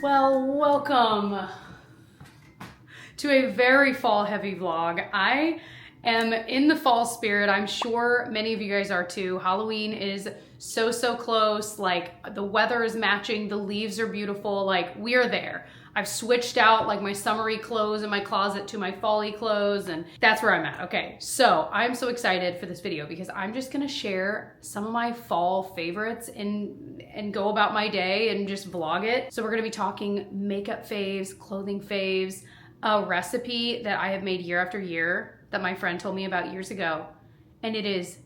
Well, welcome to a very fall heavy vlog. I am in the fall spirit. I'm sure many of you guys are too. Halloween is so close. Like the weather is matching, the leaves are beautiful. Like we're there. I've switched out like my summery clothes in my closet to my fall-y clothes, and that's where I'm at. Okay, so I'm so excited for this video because I'm just gonna share some of my fall favorites and go about my day and just vlog it. So we're gonna be talking makeup faves, clothing faves, a recipe that I have made year after year that my friend told me about years ago. And it is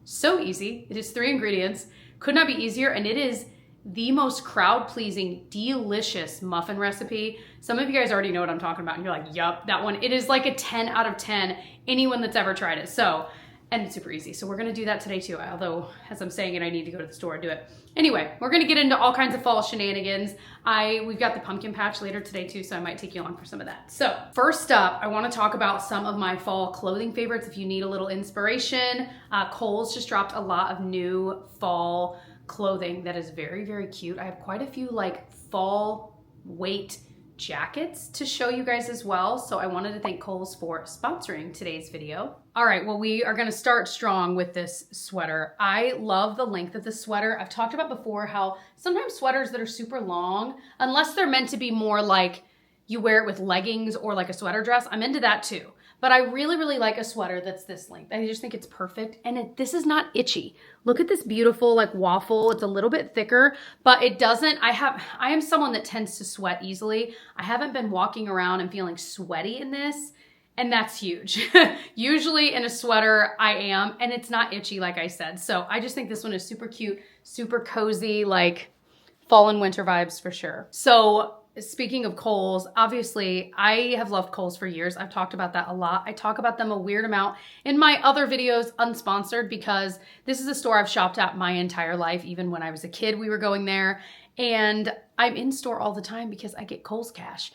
so easy. It is 3 ingredients, could not be easier, and it is the most crowd-pleasing, delicious muffin recipe. Some of you guys already know what I'm talking about, and you're like, yup, that one. It is like a 10 out of 10, anyone that's ever tried it. So, and it's super easy. So we're gonna do that today too, although as I'm saying it, I need to go to the store and do it. Anyway, we're gonna get into all kinds of fall shenanigans. We've got the pumpkin patch later today too, so I might take you along for some of that. So first up, I wanna talk about some of my fall clothing favorites if you need a little inspiration. Kohl's just dropped a lot of new fall clothing that is very cute. I have quite a few like fall weight jackets to show you guys as well. So I wanted to thank Kohl's for sponsoring today's video. All right, well, we are gonna start strong with this sweater. I love the length of the sweater. I've talked about before how sometimes sweaters that are super long, unless they're meant to be more like you wear it with leggings or like a sweater dress, I'm into that too. But I really like a sweater that's this length. I just think it's perfect. And this is not itchy. Look at this beautiful like waffle. It's a little bit thicker, but it doesn't, I am someone that tends to sweat easily. I haven't been walking around and feeling sweaty in this, and that's huge. Usually in a sweater I am, and it's not itchy like I said. So I just think this one is super cute, super cozy, like fall and winter vibes for sure. So speaking of Kohl's, obviously I have loved Kohl's for years. I've talked about that a lot. I talk about them a weird amount in my other videos, unsponsored, because this is a store I've shopped at my entire life. Even when I was a kid, we were going there, and I'm in store all the time because I get Kohl's cash.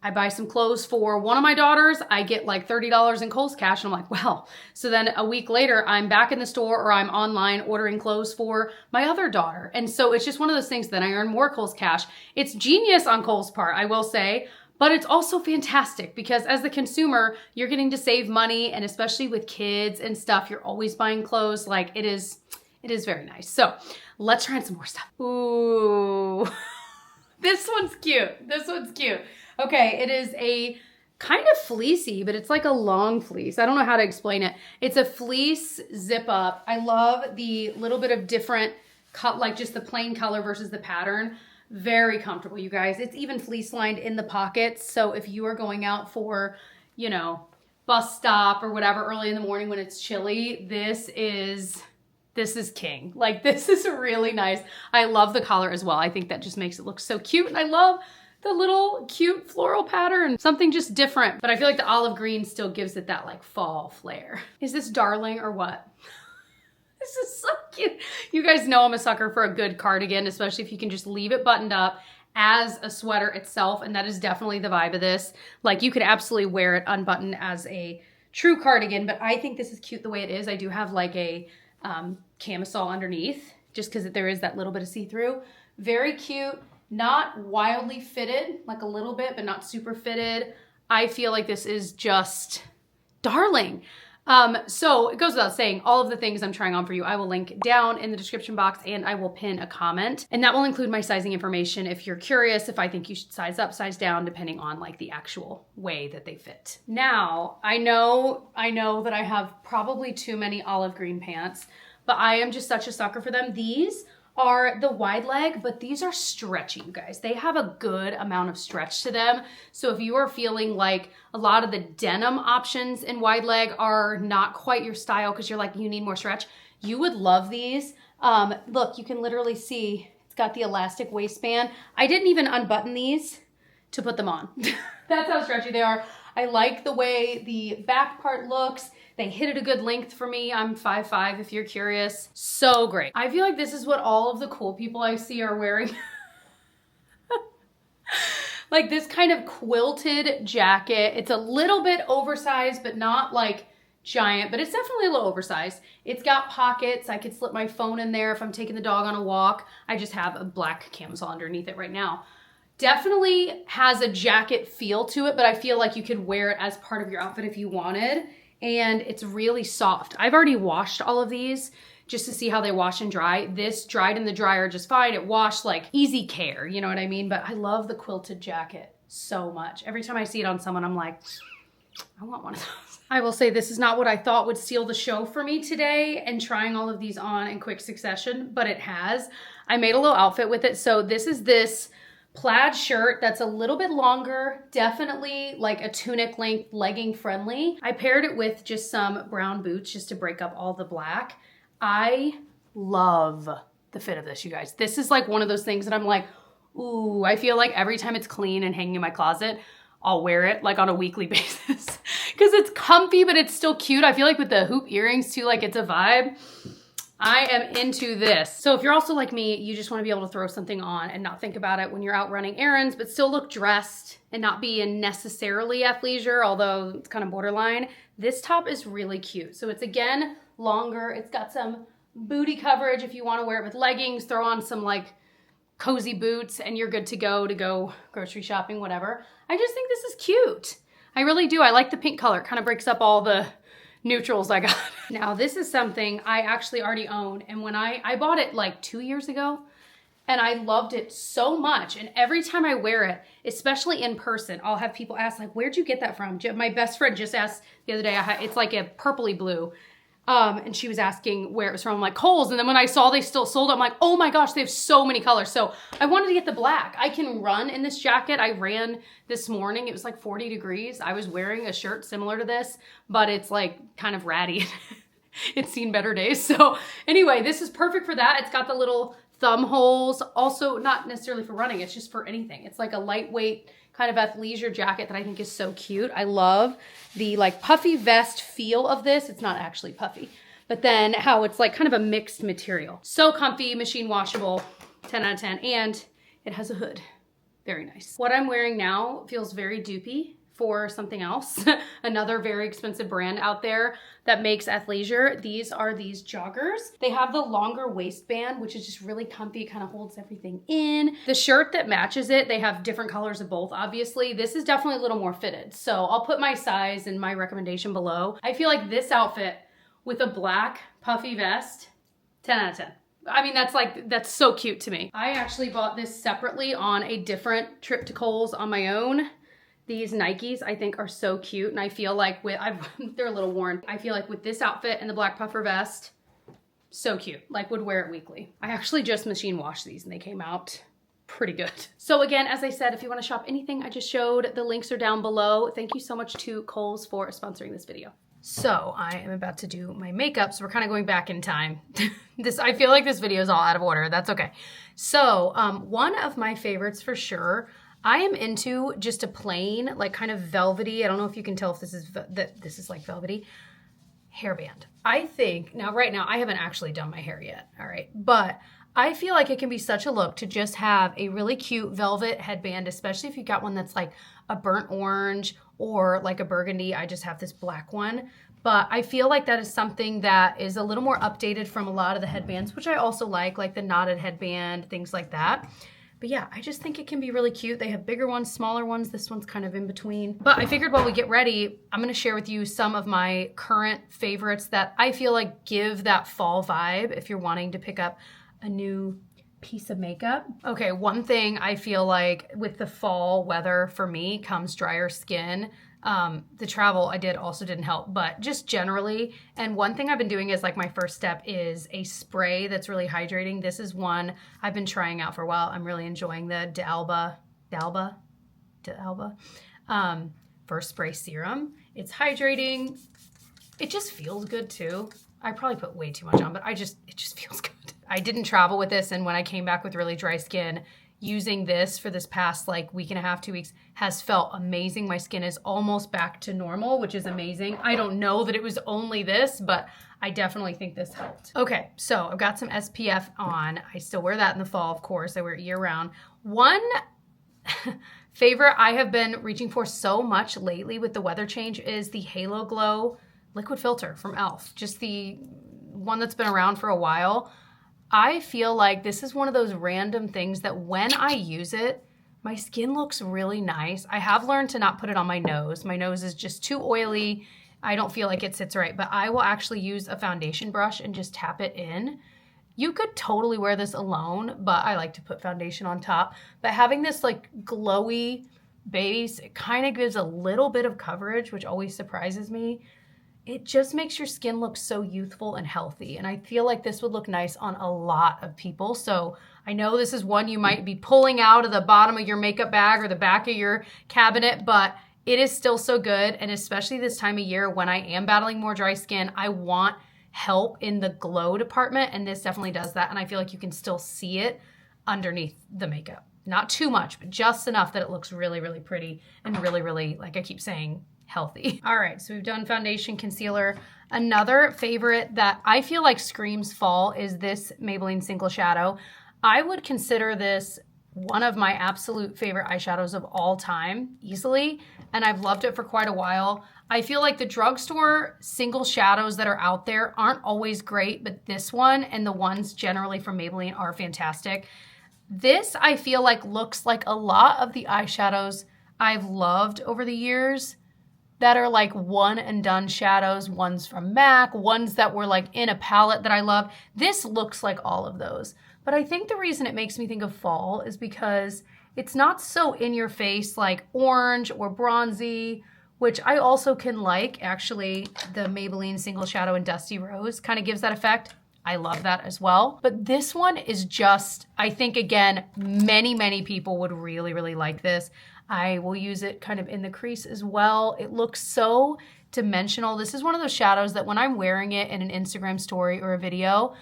I buy some clothes for one of my daughters, I get like $30 in Kohl's cash, and I'm like, well, so then a week later, I'm back in the store or I'm online ordering clothes for my other daughter. And so it's just one of those things that I earn more Kohl's cash. It's genius on Kohl's part, I will say, but it's also fantastic because as the consumer, you're getting to save money, and especially with kids and stuff, you're always buying clothes. Like it is very nice. So let's try some more stuff. Ooh, this one's cute. This one's cute. Okay, it is a kind of fleecy, but it's like a long fleece. I don't know how to explain it. It's a fleece zip up. I love the little bit of different cut, like just the plain color versus the pattern. Very comfortable, you guys. It's even fleece lined in the pockets. So if you are going out for, you know, bus stop or whatever early in the morning when it's chilly, this is king. Like this is really nice. I love the collar as well. I think that just makes it look so cute, and I love the little cute floral pattern, something just different. But I feel like the olive green still gives it that like fall flair. Is this darling or what? This is so cute. You guys know I'm a sucker for a good cardigan, especially if you can just leave it buttoned up as a sweater itself. And that is definitely the vibe of this. Like you could absolutely wear it unbuttoned as a true cardigan, but I think this is cute the way it is. I do have like a camisole underneath just because there is that little bit of see-through. Very cute. Not wildly fitted, like a little bit, but not super fitted. I feel like this is just darling. So it goes without saying, all of the things I'm trying on for you, I will link down in the description box, and I will pin a comment. And that will include my sizing information if you're curious if I think you should size up, size down, depending on like the actual way that they fit. Now, I know that I have probably too many olive green pants, but I am just such a sucker for them. These are the wide leg, but these are stretchy, you guys. They have a good amount of stretch to them. So if you are feeling like a lot of the denim options in wide leg are not quite your style because you're like, you need more stretch, you would love these. Look, you can literally see it's got the elastic waistband. I didn't even unbutton these to put them on. That's how stretchy they are. I like the way the back part looks. They hit it a good length for me. I'm 5'5" if you're curious. So great. I feel like this is what all of the cool people I see are wearing. Like this kind of quilted jacket. It's a little bit oversized, but not like giant, but it's definitely a little oversized. It's got pockets. I could slip my phone in there if I'm taking the dog on a walk. I just have a black camisole underneath it right now. Definitely has a jacket feel to it, but I feel like you could wear it as part of your outfit if you wanted. And it's really soft. I've already washed all of these just to see how they wash and dry. This dried in the dryer just fine. It washed like easy care, you know what I mean? But I love the quilted jacket so much. Every time I see it on someone, I'm like, I want one of those. I will say this is not what I thought would steal the show for me today and trying all of these on in quick succession, but it has. I made a little outfit with it. So this is this plaid shirt that's a little bit longer, definitely like a tunic length, legging friendly. I paired it with just some brown boots just to break up all the black. I love the fit of this, you guys. This is like one of those things that I'm like, ooh, I feel like every time it's clean and hanging in my closet, I'll wear it like on a weekly basis because it's comfy, but it's still cute. I feel like with the hoop earrings too, like it's a vibe. I am into this. So if you're also like me, you just want to be able to throw something on and not think about it when you're out running errands, but still look dressed and not be in necessarily athleisure, although it's kind of borderline. This top is really cute. So it's again, longer. It's got some booty coverage if you want to wear it with leggings, throw on some like cozy boots and you're good to go grocery shopping, whatever. I just think this is cute. I really do. I like the pink color. It kind of breaks up all the neutrals I got. Now this is something I actually already own. And when I bought it like 2 years ago and I loved it so much. And every time I wear it, especially in person, I'll have people ask like, where'd you get that from? My best friend just asked the other day, it's like a purpley blue. And she was asking where it was from. I'm like, Kohl's. And then when I saw they still sold it, I'm like, oh my gosh, they have so many colors. So I wanted to get the black. I can run in this jacket. I ran this morning. It was like 40 degrees. I was wearing a shirt similar to this, but it's like kind of ratty. It's seen better days. So anyway, this is perfect for that. It's got the little thumb holes. Also, not necessarily for running. It's just for anything. It's like a lightweight kind of athleisure jacket that I think is so cute. I love the like puffy vest feel of this. It's not actually puffy, but then how it's like kind of a mixed material. So comfy, machine washable, 10 out of 10. And it has a hood. Very nice. What I'm wearing now feels very dupey for something else. Another very expensive brand out there that makes athleisure. These are these joggers. They have the longer waistband, which is just really comfy. It kind of holds everything in. The shirt that matches it, they have different colors of both, obviously. This is definitely a little more fitted. So I'll put my size and my recommendation below. I feel like this outfit with a black puffy vest, 10 out of 10. I mean, that's so cute to me. I actually bought this separately on a different trip to Kohl's on my own. These Nikes I think are so cute, and I feel like they're a little worn. I feel like with this outfit and the black puffer vest, so cute. Like would wear it weekly. I actually just machine washed these and they came out pretty good. So again, as I said, if you want to shop anything I just showed, the links are down below. Thank you so much to Kohl's for sponsoring this video. So I am about to do my makeup, so we're kind of going back in time. I feel like this video is all out of order. That's okay. So one of my favorites for sure, I am into just a plain, like kind of velvety, I don't know if you can tell if this is like velvety, hairband. I think, right now, I haven't actually done my hair yet, all right? But I feel like it can be such a look to just have a really cute velvet headband, especially if you got one that's like a burnt orange or like a burgundy. I just have this black one. But I feel like that is something that is a little more updated from a lot of the headbands, which I also like the knotted headband, things like that. But yeah, I just think it can be really cute. They have bigger ones, smaller ones. This one's kind of in between. But I figured while we get ready, I'm gonna share with you some of my current favorites that I feel like give that fall vibe if you're wanting to pick up a new piece of makeup. Okay, one thing I feel like with the fall weather for me comes drier skin. The travel I did also didn't help, but just generally. And one thing I've been doing is like my first step is a spray that's really hydrating. This is one I've been trying out for a while. I'm really enjoying the D'Alba First Spray Serum. It's hydrating. It just feels good too. I probably put way too much on, but it just feels good. I didn't travel with this, and when I came back with really dry skin, using this for this past like week and a half, 2 weeks has felt amazing. My skin is almost back to normal, which is amazing. I don't know that it was only this, but I definitely think this helped. Okay, so I've got some SPF on. I still wear that in the fall, of course. I wear it year round. One favorite I have been reaching for so much lately with the weather change is the Halo Glow liquid filter from e.l.f. Just the one that's been around for a while. I feel like this is one of those random things that when I use it, my skin looks really nice. I have learned to not put it on my nose. My nose is just too oily. I don't feel like it sits right, but I will actually use a foundation brush and just tap it in. You could totally wear this alone, but I like to put foundation on top. But having this like glowy base, it kind of gives a little bit of coverage, which always surprises me. It just makes your skin look so youthful and healthy. And I feel like this would look nice on a lot of people. So I know this is one you might be pulling out of the bottom of your makeup bag or the back of your cabinet, but it is still so good. And especially this time of year when I am battling more dry skin, I want help in the glow department. And this definitely does that. And I feel like you can still see it underneath the makeup. Not too much, but just enough that it looks really, really pretty and really, really, like I keep saying, healthy. All right, so we've done foundation, concealer. Another favorite that I feel like screams fall is this Maybelline Single Shadow. I would consider this one of my absolute favorite eyeshadows of all time, easily, and I've loved it for quite a while. I feel like the drugstore single shadows that are out there aren't always great, but this one and the ones generally from Maybelline are fantastic. This, I feel like, looks like a lot of the eyeshadows I've loved over the years that are like one and done shadows, ones from MAC, ones that were like in a palette that I love. This looks like all of those. But I think the reason it makes me think of fall is because it's not so in your face like orange or bronzy, which I also can like. Actually, the Maybelline Single Shadow in Dusty Rose kind of gives that effect. I love that as well. But this one is just, I think, again, many people would really, really like this. I will use it kind of in the crease as well. It looks so dimensional. This is one of those shadows that when I'm wearing it in an Instagram story or a video,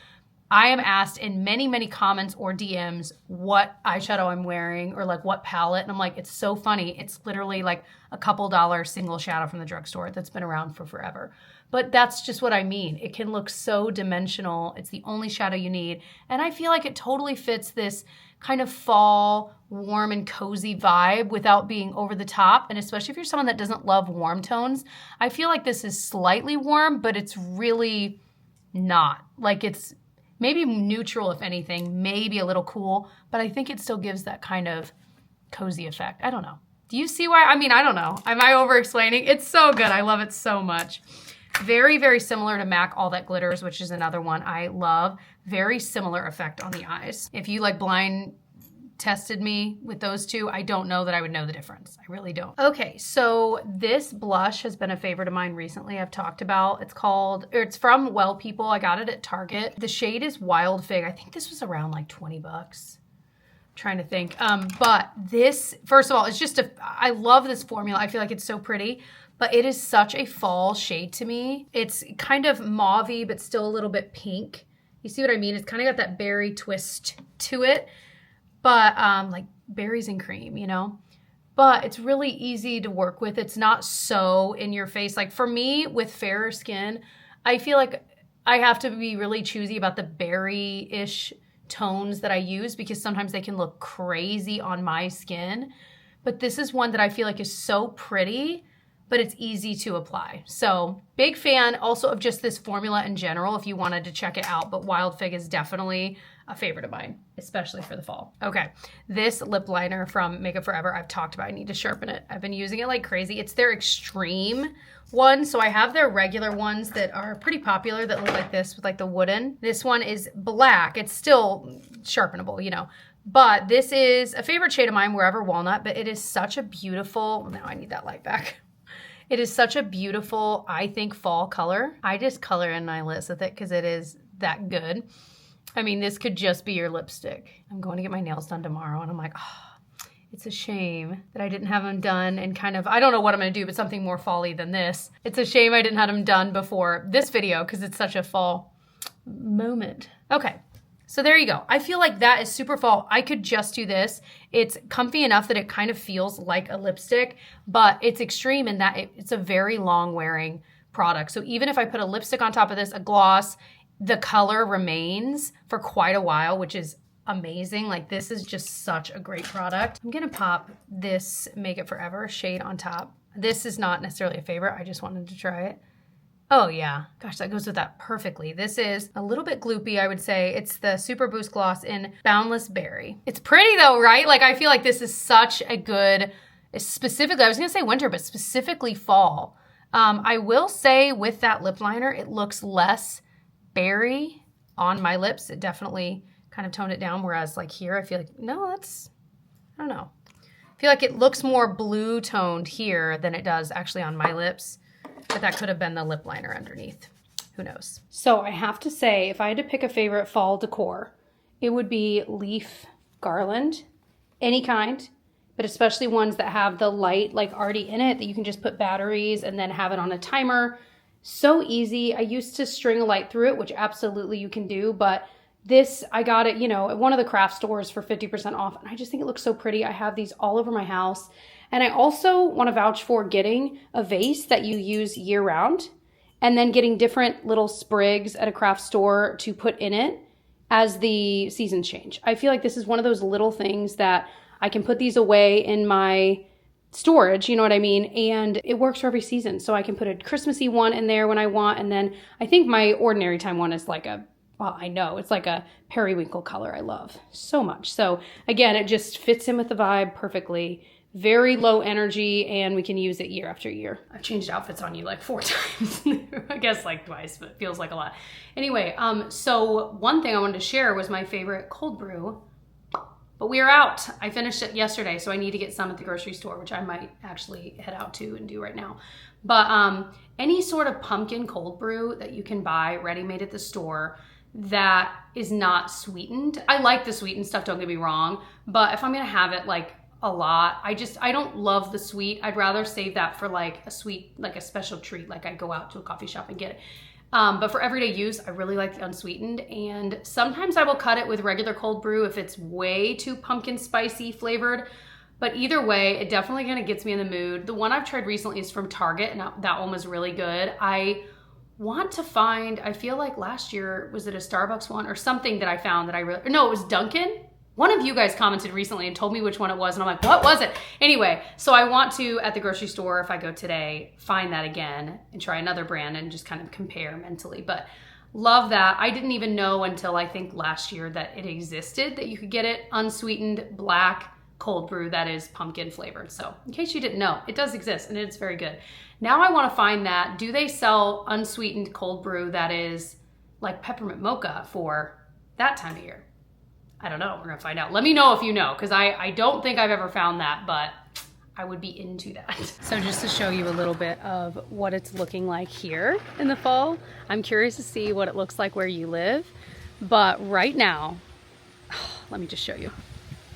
I am asked in many comments or DMs what eyeshadow I'm wearing or like what palette. And I'm like, it's so funny. It's literally like a couple dollar single shadow from the drugstore that's been around for forever. But that's just what I mean. It can look so dimensional. It's the only shadow you need. And I feel like it totally fits this kind of fall, warm and cozy vibe without being over the top. And especially if you're someone that doesn't love warm tones, I feel like this is slightly warm, but it's really not. Like it's maybe neutral, if anything, maybe a little cool, but I think it still gives that kind of cozy effect. I don't know. Do you see why? I mean, I don't know. Am I over explaining? It's so good. I love it so much. Very similar to MAC All That Glitters, which is another one I love. Very similar effect on the eyes. If you like blind tested me with those two, I don't know that I would know the difference. I really don't. Okay, so this blush has been a favorite of mine recently. I've talked about. It's from Well People. I got it at Target. The shade is Wild Fig. I think this was around like 20 bucks. I'm trying to think. But this, first of all, it's just I love this formula. I feel like it's so pretty. But it is such a fall shade to me. It's kind of mauve-y, but still a little bit pink. You see what I mean? It's kind of got that berry twist to it, but like berries and cream, you know? But it's really easy to work with. It's not so in your face. Like for me, with fairer skin, I feel like I have to be really choosy about the berry-ish tones that I use because sometimes they can look crazy on my skin. But this is one that I feel like is so pretty, but it's easy to apply. So big fan also of just this formula in general if you wanted to check it out, but Wild Fig is definitely a favorite of mine, especially for the fall. Okay, this lip liner from Makeup Forever, I've talked about. I need to sharpen it. I've been using it like crazy. It's their extreme one. So I have their regular ones that are pretty popular that look like this with like the wooden. This one is black. It's still sharpenable, you know. But this is a favorite shade of mine, Wherever Walnut, but it is such a beautiful, now I need that light back. It is such a beautiful, I think, fall color. I just color in my lips with it because it is that good. I mean, this could just be your lipstick. I'm going to get my nails done tomorrow, and I'm like, oh, it's a shame that I didn't have them done and kind of, I don't know what I'm going to do, but something more fall-y than this. It's a shame I didn't have them done before this video because it's such a fall moment. Okay. So there you go. I feel like that is super fall. I could just do this. It's comfy enough that it kind of feels like a lipstick, but it's extreme in that it's a very long wearing product. So even if I put a lipstick on top of this, a gloss, the color remains for quite a while, which is amazing. Like this is just such a great product. I'm gonna pop this Makeup Forever shade on top. This is not necessarily a favorite. I just wanted to try it. Oh yeah, gosh, that goes with that perfectly. This is a little bit gloopy, I would say. It's the Super Boost Gloss in Boundless Berry. It's pretty though, right? Like I feel like this is such a good, specifically, I was gonna say winter, but specifically fall. I will say with that lip liner, it looks less berry on my lips. It definitely kind of toned it down, whereas like here, I feel like, no, that's, I don't know. I feel like it looks more blue toned here than it does actually on my lips. But that could have been the lip liner underneath. Who knows? So I have to say, if I had to pick a favorite fall decor, it would be leaf garland, any kind, but especially ones that have the light like already in it that you can just put batteries and then have it on a timer. So easy. I used to string a light through it, which absolutely you can do, but this, I got it, you know, at one of the craft stores for 50% off, and I just think it looks so pretty. I have these all over my house. And I also want to vouch for getting a vase that you use year round and then getting different little sprigs at a craft store to put in it as the seasons change. I feel like this is one of those little things that I can put these away in my storage, you know what I mean? And it works for every season. So I can put a Christmassy one in there when I want. And then I think my ordinary time one is like a, well, I know it's like a periwinkle color I love so much. So again, it just fits in with the vibe perfectly. Very low energy, and we can use it year after year. I've changed outfits on you like 4 times. I guess like twice, but it feels like a lot. Anyway, so one thing I wanted to share was my favorite cold brew, but we are out. I finished it yesterday, so I need to get some at the grocery store, which I might actually head out to and do right now. But any sort of pumpkin cold brew that you can buy ready-made at the store that is not sweetened. I like the sweetened stuff, don't get me wrong, but if I'm gonna have it like a lot, I don't love the sweet. I'd rather save that for like a sweet, like a special treat, like I go out to a coffee shop and get it. But for everyday use, I really like the unsweetened, and sometimes I will cut it with regular cold brew if it's way too pumpkin spicy flavored. But either way, it definitely kind of gets me in the mood. The one I've tried recently is from Target, and that one was really good. I want to find, I feel like last year, was it a Starbucks one or something that I found that I really, no, it was Dunkin'. One of you guys commented recently and told me which one it was, and I'm like, what was it? Anyway, so I want to, at the grocery store, if I go today, find that again and try another brand and just kind of compare mentally. But love that. I didn't even know until I think last year that it existed, that you could get it unsweetened black cold brew that is pumpkin flavored. So in case you didn't know, it does exist and it's very good. Now I want to find that. Do they sell unsweetened cold brew that is like peppermint mocha for that time of year? I don't know. We're going to find out. Let me know if you know, because I don't think I've ever found that, but I would be into that. So just to show you a little bit of what it's looking like here in the fall, I'm curious to see what it looks like where you live. But right now, let me just show you.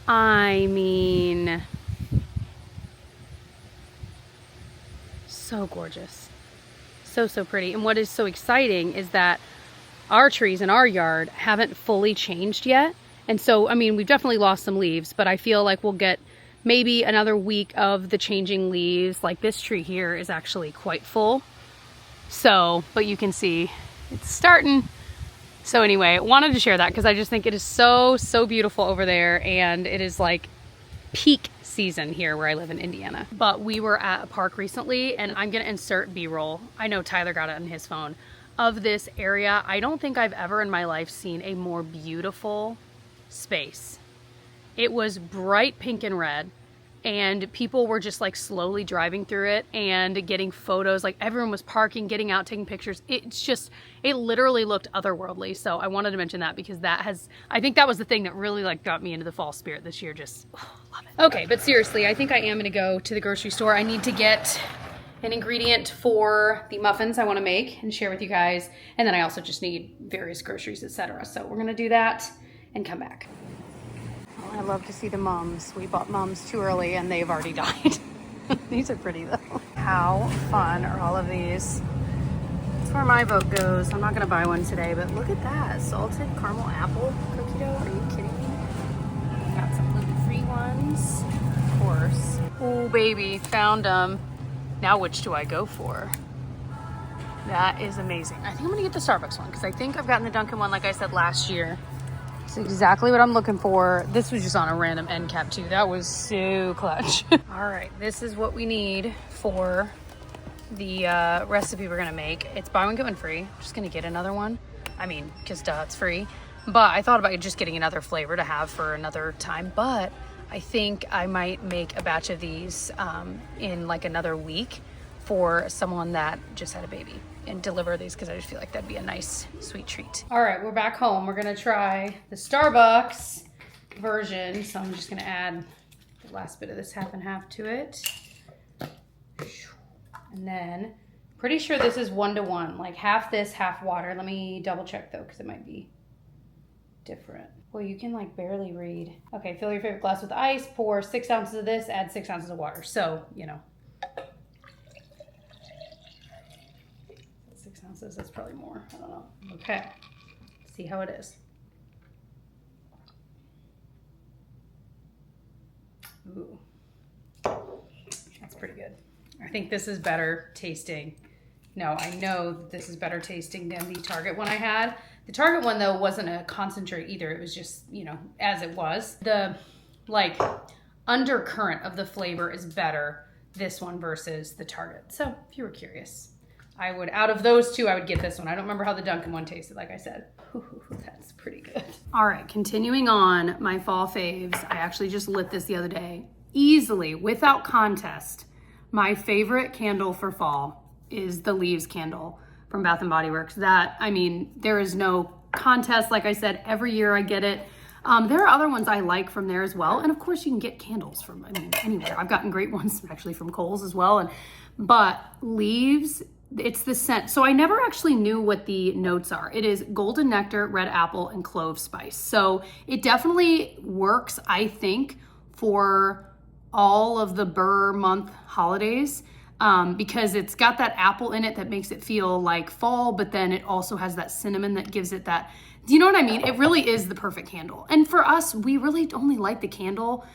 I mean, so gorgeous. So, so pretty. And what is so exciting is that our trees in our yard haven't fully changed yet. And so, I mean, we've definitely lost some leaves, but I feel like we'll get maybe another week of the changing leaves. Like this tree here is actually quite full. So, but you can see it's starting. So anyway, I wanted to share that because I just think it is so, so beautiful over there. And it is like peak season here where I live in Indiana. But we were at a park recently, and I'm going to insert B-roll. I know Tyler got it on his phone of this area. I don't think I've ever in my life seen a more beautiful space. It was bright pink and red, and people were just like slowly driving through it and getting photos. Like everyone was parking, getting out, taking pictures. It's just, it literally looked otherworldly. So I wanted to mention that because I think that was the thing that really like got me into the fall spirit this year. Just love it. Okay, but seriously, I think I am gonna go to the grocery store. I need to get an ingredient for the muffins I want to make and share with you guys, and then I also just need various groceries, etc. So we're gonna do that and come back. Oh, I love to see the mums. We bought mums too early and they've already died. These are pretty though. How fun are all of these? That's where my vote goes. I'm not gonna buy one today, but look at that. Salted caramel apple cookie dough. Are you kidding me? Got some gluten-free ones, of course. Oh baby, found them. Now which do I go for? That is amazing. I think I'm gonna get the Starbucks one because I think I've gotten the Dunkin' one like I said last year. It's exactly what I'm looking for. This was just on a random end cap too. That was so clutch. All right, this is what we need for the recipe we're gonna make. It's buy one, get one free. I'm just gonna get another one. I mean, because duh, it's free. But I thought about just getting another flavor to have for another time. But I think I might make a batch of these in like another week for someone that just had a baby and deliver these because I just feel like that'd be a nice sweet treat. All right, we're back home. We're gonna try the Starbucks version. So I'm just gonna add the last bit of this half and half to it. And then pretty sure this is 1-to-1, like half this, half water. Let me double check though, because it might be different. Well, you can like barely read. Okay, fill your favorite glass with ice, pour 6 ounces of this, add 6 ounces of water. So, you know, 6 ounces, that's probably more, I don't know. Okay, see how it is. Ooh, that's pretty good. I think this is better tasting. No, I know this is better tasting than the Target one I had. The Target one though wasn't a concentrate either. It was just, you know, as it was. The like undercurrent of the flavor is better, this one versus the Target. So if you were curious, I would, out of those two, I would get this one. I don't remember how the Dunkin' one tasted, like I said. Ooh, that's pretty good. All right, continuing on my fall faves. I actually just lit this the other day. Easily, without contest, my favorite candle for fall is the Leaves candle from Bath & Body Works. That, I mean, there is no contest. Like I said, every year I get it. There are other ones I like from there as well. And of course you can get candles from, I mean, anywhere. I've gotten great ones actually from Kohl's as well. But Leaves, it's the scent. So I never actually knew what the notes are. It is golden nectar, red apple, and clove spice. So it definitely works, I think, for all of the Burr month holidays because it's got that apple in it that makes it feel like fall, but then it also has that cinnamon that gives it that, do you know what I mean? It really is the perfect candle. And for us, we really only light the candle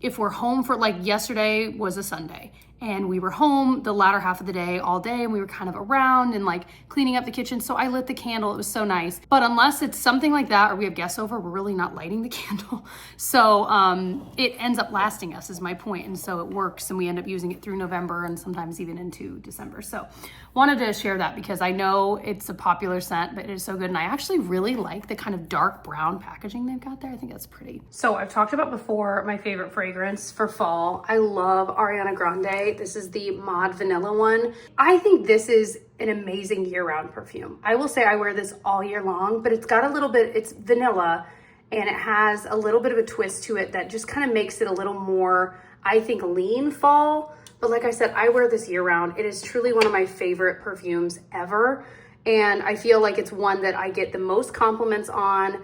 if we're home for, like yesterday was a Sunday and we were home the latter half of the day all day and we were kind of around and like cleaning up the kitchen. So I lit the candle, it was so nice. But unless it's something like that or we have guests over, we're really not lighting the candle. So it ends up lasting us is my point. And so it works and we end up using it through November and sometimes even into December. So wanted to share that because I know it's a popular scent, but it is so good. And I actually really like the kind of dark brown packaging they've got there. I think that's pretty. So I've talked about before my favorite fragrance for fall. I love Ariana Grande. This is the Mod Vanilla one. I think this is an amazing year-round perfume. I will say I wear this all year long, but it's got a little bit, it's vanilla and it has a little bit of a twist to it that just kind of makes it a little more, I think, lean fall. But like I said, I wear this year round. It is truly one of my favorite perfumes ever. And I feel like it's one that I get the most compliments on.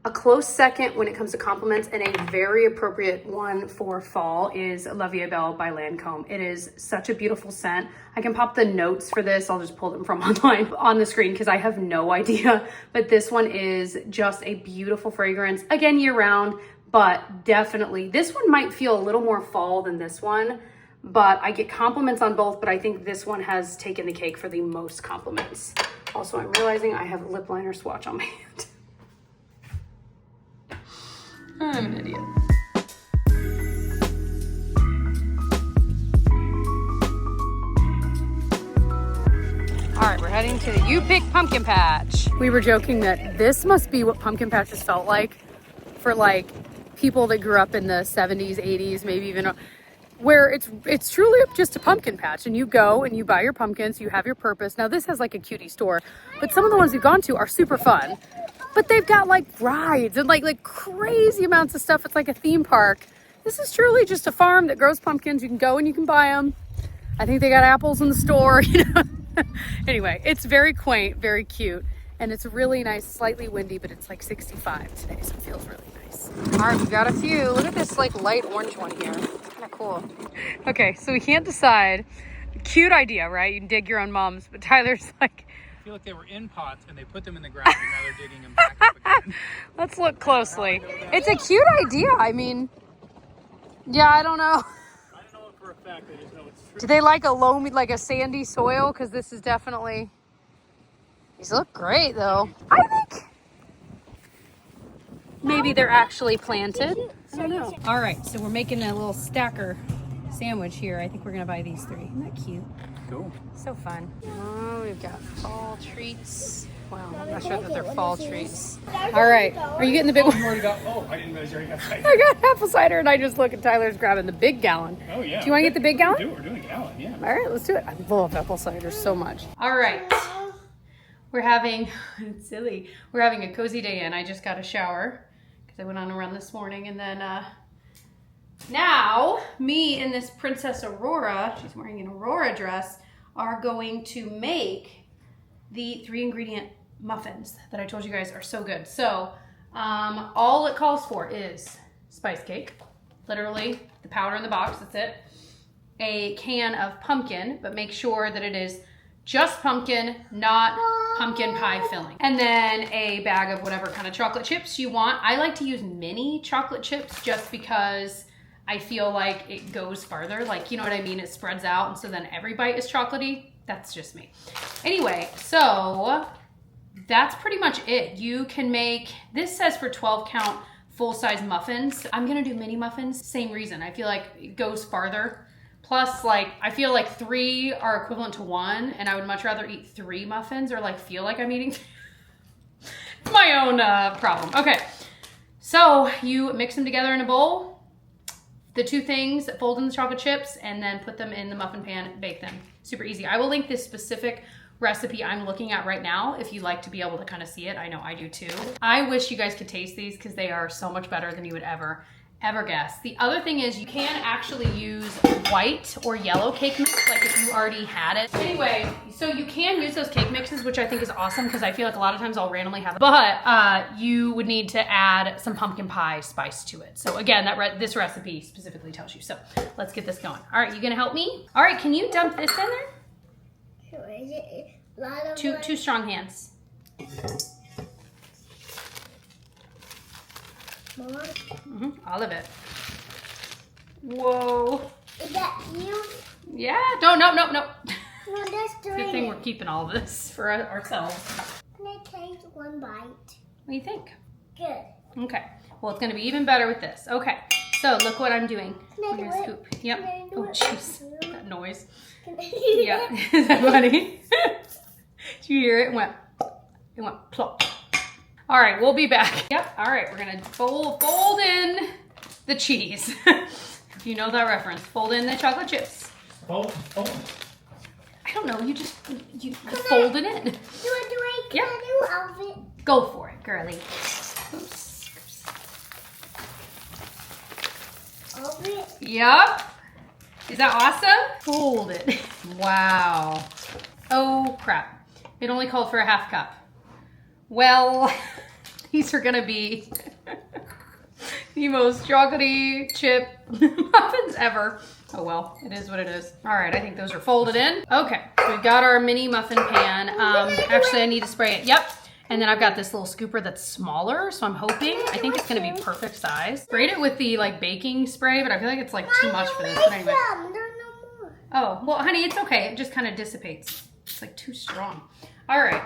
A close second when it comes to compliments and a very appropriate one for fall is La Vie Belle by Lancome. It is such a beautiful scent. I can pop the notes for this. I'll just pull them from online on the screen because I have no idea. But this one is just a beautiful fragrance. Again, year round, but definitely this one might feel a little more fall than this one. But I get compliments on both, but I think this one has taken the cake for the most compliments. Also, I'm realizing I have a lip liner swatch on my hand. I'm an idiot. All right, we're heading to the You Pick Pumpkin Patch. We were joking that this must be what pumpkin patches felt like for like people that grew up in the 70s, 80s, maybe even where it's truly just a pumpkin patch and you go and you buy your pumpkins, you have your purpose. Now this has like a cutie store, but some of the ones we've gone to are super fun. But they've got like rides and like crazy amounts of stuff. It's like a theme park. This is truly just a farm that grows pumpkins. You can go and you can buy them. I think they got apples in the store, you know. Anyway, it's very quaint, very cute. And it's really nice, slightly windy, but it's like 65 today, so it feels really nice. All right, we got a few. Look at this like light orange one here. Kind of cool. Okay, so we can't decide. Cute idea, right? You can dig your own mums, but Tyler's like, I feel like they were in pots and they put them in the ground and now they're digging them back up again. Let's look closely. It's a cute idea. I mean, yeah, I don't know. I don't know it for a fact. I just know it's true. Do they like a loamy, like a sandy soil? Because this is definitely, these look great though. I think maybe they're actually planted. I don't know. All right, so we're making a little stacker sandwich here. I think we're gonna buy these 3. Isn't that cute? Cool. So fun. Oh, we've got fall treats. Wow, I'm not sure that they're fall treats. All right, are you getting the big one? You already got, oh, I didn't realize you already got cider. I got apple cider and I just look at Tyler's grabbing the big gallon. Oh, yeah. Do you want to get the big gallon? We're doing a gallon, yeah. All right, let's do it. I love apple cider so much. All right, we're having, it's silly, we're having a cozy day in. I just got a shower because I went on a run this morning, and then now me and this Princess Aurora, she's wearing an Aurora dress, are going to make the 3-ingredient muffins that I told you guys are so good. So all it calls for is spice cake, literally the powder in the box, that's it. A can of pumpkin, but make sure that it is just pumpkin, not pumpkin pie filling. And then a bag of whatever kind of chocolate chips you want. I like to use mini chocolate chips just because I feel like it goes farther. Like, you know what I mean? It spreads out, and so then every bite is chocolatey. That's just me. Anyway, so that's pretty much it. You can make, this says for 12 count full-size muffins. I'm gonna do mini muffins, same reason. I feel like it goes farther. Plus, like, I feel like 3 are equivalent to 1, and I would much rather eat 3 muffins or like feel like I'm eating my own problem. Okay, so you mix them together in a bowl. The 2 things, fold in the chocolate chips, and then put them in the muffin pan, bake them. Super easy. I will link this specific recipe I'm looking at right now if you'd like to be able to kind of see it. I know I do too. I wish you guys could taste these because they are so much better than you would ever guess. The other thing is you can actually use white or yellow cake mix, like if you already had it. Anyway, so you can use those cake mixes, which I think is awesome because I feel like a lot of times I'll randomly have it. But you would need to add some pumpkin pie spice to it. So again, this recipe specifically tells you. So let's get this going. All right, you gonna help me? All right, can you dump this in there? Two strong hands. All of it. Whoa. Is that you? Yeah. No. No, that's Good thing we're keeping all of this for ourselves. Can I take one bite? What do you think? Good. Okay. Well, it's going to be even better with this. Okay. So look what I'm doing. Can I We're do gonna it? scoop. Yep. Can I do Oh, it? jeez. That noise. Can I do Yep. it? Is that funny? Did you hear it? It went plop. All right, we'll be back. Yep, all right, we're gonna fold in the cheese. If you know that reference, fold in the chocolate chips. Oh. I don't know, you fold it in. Do I Yep. do outfit? Go for it, girly. Outfit? Yep. Is that awesome? Fold it. Wow. Oh, crap. It only called for a half cup. Well, these are gonna be the most chocolatey chip muffins ever. Oh well, it is what it is. All right, I think those are folded in. Okay, so we've got our mini muffin pan. Actually, I need to spray it. Yep. And then I've got this little scooper that's smaller, so I'm hoping, I think it's gonna be perfect size. Sprayed it with the like baking spray, but I feel like it's like too much for this. But anyway. There's no more. Oh, well, honey, it's okay. It just kind of dissipates. It's like too strong. All right,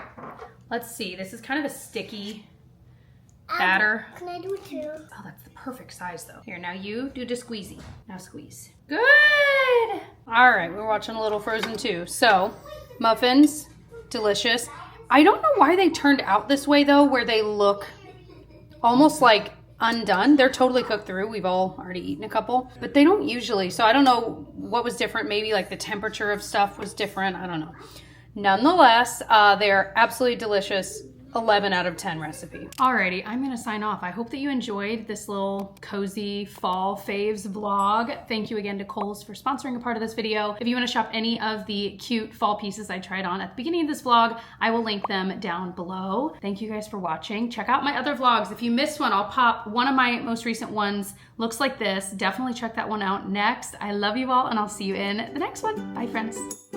let's see. This is kind of a sticky batter. Can I do it too? Oh, that's the perfect size though. Here, now you do the squeezy. Now squeeze. Good. All right, we're watching a little Frozen 2. So, muffins, delicious. I don't know why they turned out this way though, where they look almost like undone. They're totally cooked through. We've all already eaten a couple, but they don't usually. So I don't know what was different. Maybe like the temperature of stuff was different. I don't know. Nonetheless, they're absolutely delicious. 11 out of 10 recipe. Alrighty, I'm gonna sign off. I hope that you enjoyed this little cozy fall faves vlog. Thank you again to Kohl's for sponsoring a part of this video. If you wanna shop any of the cute fall pieces I tried on at the beginning of this vlog, I will link them down below. Thank you guys for watching. Check out my other vlogs. If you missed one, I'll pop one of my most recent ones. Looks like this. Definitely check that one out next. I love you all and I'll see you in the next one. Bye friends.